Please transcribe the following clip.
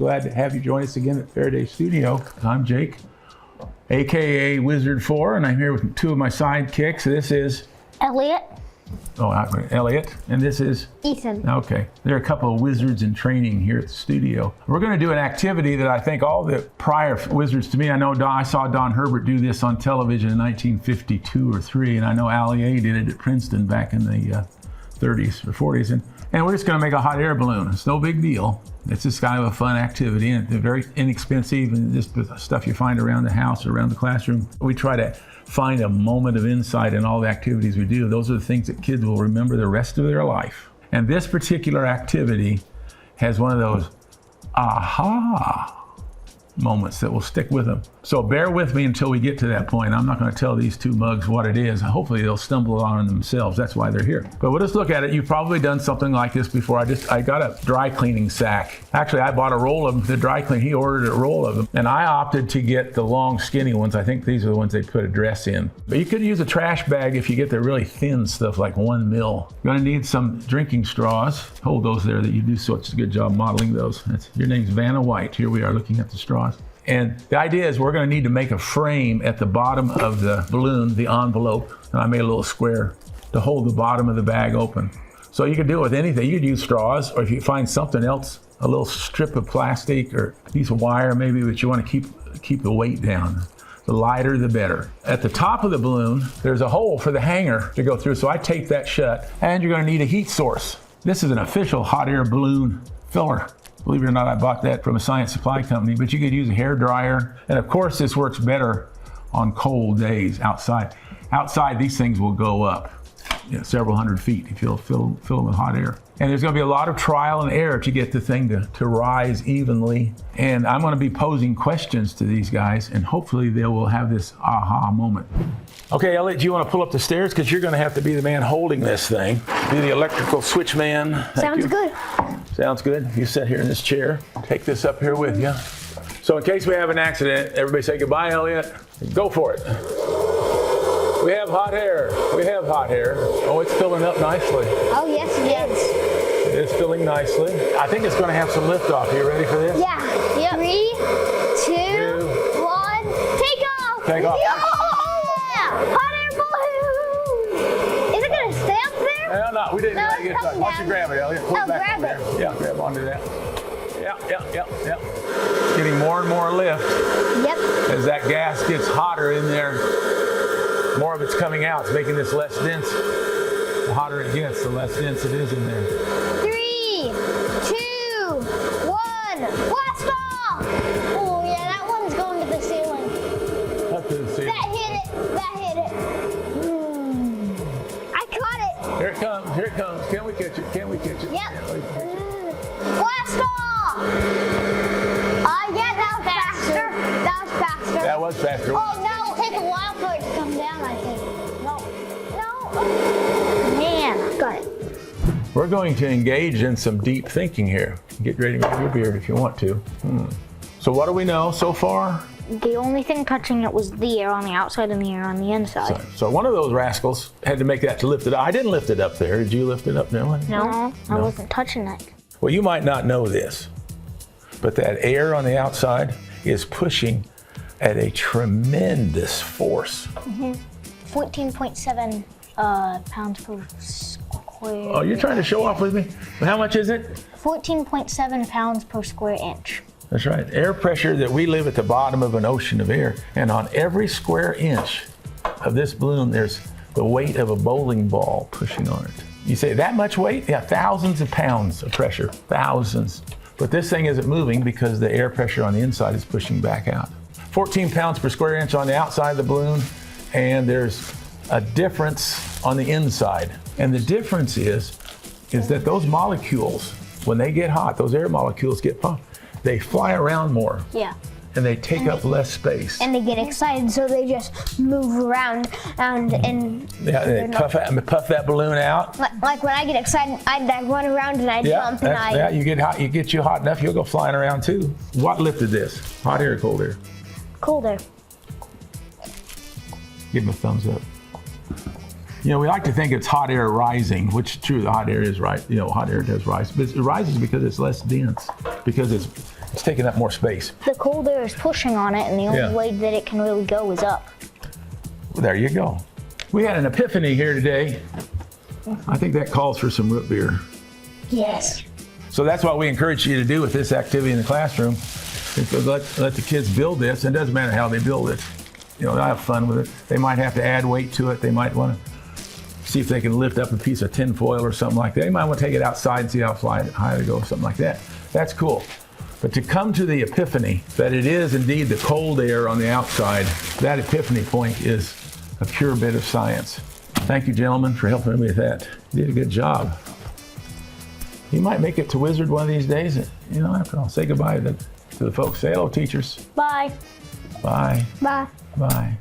glad to have you join us again at Faraday Studio. I'm Jake, aka Wizard 4, and I'm here with two of my sidekicks. This is Elliot. Oh, Elliot, and this is Ethan. Okay, there are a couple of wizards in training here at the studio. We're going to do an activity that I think all the prior wizards to me, I saw Don Herbert do this on television in 1952 or 3, and I know Allie A did it at Princeton back in the 30s or 40s, and we're just going to make a hot air balloon. It's no big deal. It's just kind of a fun activity, and it's very inexpensive, and just stuff you find around the house or around the classroom. We try to find a moment of insight in all the activities we do. Those are the things that kids will remember the rest of their life. And this particular activity has one of those aha moments that will stick with them. So bear with me until we get to that point. I'm not going to tell these two mugs what it is. Hopefully they'll stumble on it themselves. That's why they're here. But we'll just look at it. You've probably done something like this before. I got a dry cleaning sack. Actually, I bought a roll of them. The dry clean, he ordered a roll of them. And I opted to get the long skinny ones. I think these are the ones they put a dress in. But you could use a trash bag if you get the really thin stuff like 1 mil. You're going to need some drinking straws. Hold those there that you do such a good job modeling those. Your name's Vanna White. Here we are looking at the straws. And the idea is we're going to need to make a frame at the bottom of the balloon, the envelope. And I made a little square to hold the bottom of the bag open. So you can do it with anything. You could use straws, or if you find something else, a little strip of plastic or a piece of wire maybe, but you want to keep the weight down. The lighter, the better. At the top of the balloon, there's a hole for the hanger to go through. So I tape that shut, and you're going to need a heat source. This is an official hot air balloon filler. Believe it or not, I bought that from a science supply company, but you could use a hair dryer. And of course, this works better on cold days outside. Outside, these things will go up several hundred feet if you'll fill them with hot air. And there's going to be a lot of trial and error to get the thing to rise evenly. And I'm going to be posing questions to these guys, and hopefully they will have this aha moment. Okay, Elliot, do you want to pull up the stairs? Because you're going to have to be the man holding this thing. Be the electrical switch man. Sounds good. Sounds good. You sit here in this chair. Take this up here with you. So in case we have an accident, everybody say goodbye, Elliot. Go for it. We have hot air. We have hot air. Oh, it's filling up nicely. Oh, yes, it is. It is filling nicely. I think it's going to have some liftoff. Are you ready for this? Yeah. Yep. 3, 2, 1, take off. Take off. Yeah. Hot air balloon. Is it going to stay up there? No, we didn't. No, Why don't you grab it, Elliot? Pull it back grab it. there. Yeah, grab onto that. Yeah. It's getting more and more lift. Yep. As that gas gets hotter in there, more of it's coming out. It's making this less dense. The hotter it gets, the less dense it is in there. 3, 2, 1, blast off! Oh yeah, that one's going to the ceiling. Up to the ceiling. That hit it. I caught it. Here it comes. Can we catch it? Yep. Yeah, we can catch it. Blast off! Yeah, that was faster. That was faster. Oh no, it'll take a while for it to come down, I think. No. Man, got it. We're going to engage in some deep thinking here. Get ready to move your beard if you want to. So what do we know so far? The only thing touching it was the air on the outside and the air on the inside. So one of those rascals had to make that to lift it up. I didn't lift it up there. Did you lift it up there? No, I wasn't touching it. Well, you might not know this, but that air on the outside is pushing at a tremendous force. 14.7 pounds per square. Oh, you're trying to show off with me? How much is it? 14.7 pounds per square inch. That's right. Air pressure that we live at the bottom of an ocean of air. And on every square inch of this balloon, there's the weight of a bowling ball pushing on it. You say, that much weight? Yeah, thousands of pounds of pressure, thousands. But this thing isn't moving because the air pressure on the inside is pushing back out. 14 pounds per square inch on the outside of the balloon, and there's a difference on the inside. And the difference is that those molecules, when they get hot, those air molecules get pumped, they fly around more. Yeah. And they take up less space. And they get excited, so they just move around and yeah, they puff that balloon out. Like when I get excited, I run around and I jump and I. Yeah, you get hot enough, you'll go flying around too. What lifted this? Hot air or cold air? Cold air. Give them a thumbs up. You know, we like to think it's hot air rising, which is true, the hot air is right. You know, hot air does rise, but it rises because it's less dense, because it's It's taking up more space. The cold air is pushing on it, and the only Yeah. way that it can really go is up. Well, there you go. We had an epiphany here today. I think that calls for some root beer. Yes. So that's what we encourage you to do with this activity in the classroom. Is to let the kids build this. It doesn't matter how they build it. You know, they'll have fun with it. They might have to add weight to it. They might want to see if they can lift up a piece of tin foil or something like that. They might want to take it outside and see how high they go, something like that. That's cool. But to come to the epiphany that it is indeed the cold air on the outside, that epiphany point is a pure bit of science. Thank you, gentlemen, for helping me with that. You did a good job. You might make it to Wizard one of these days. You know, after all, say goodbye to the folks. Say hello, teachers. Bye. Bye. Bye. Bye.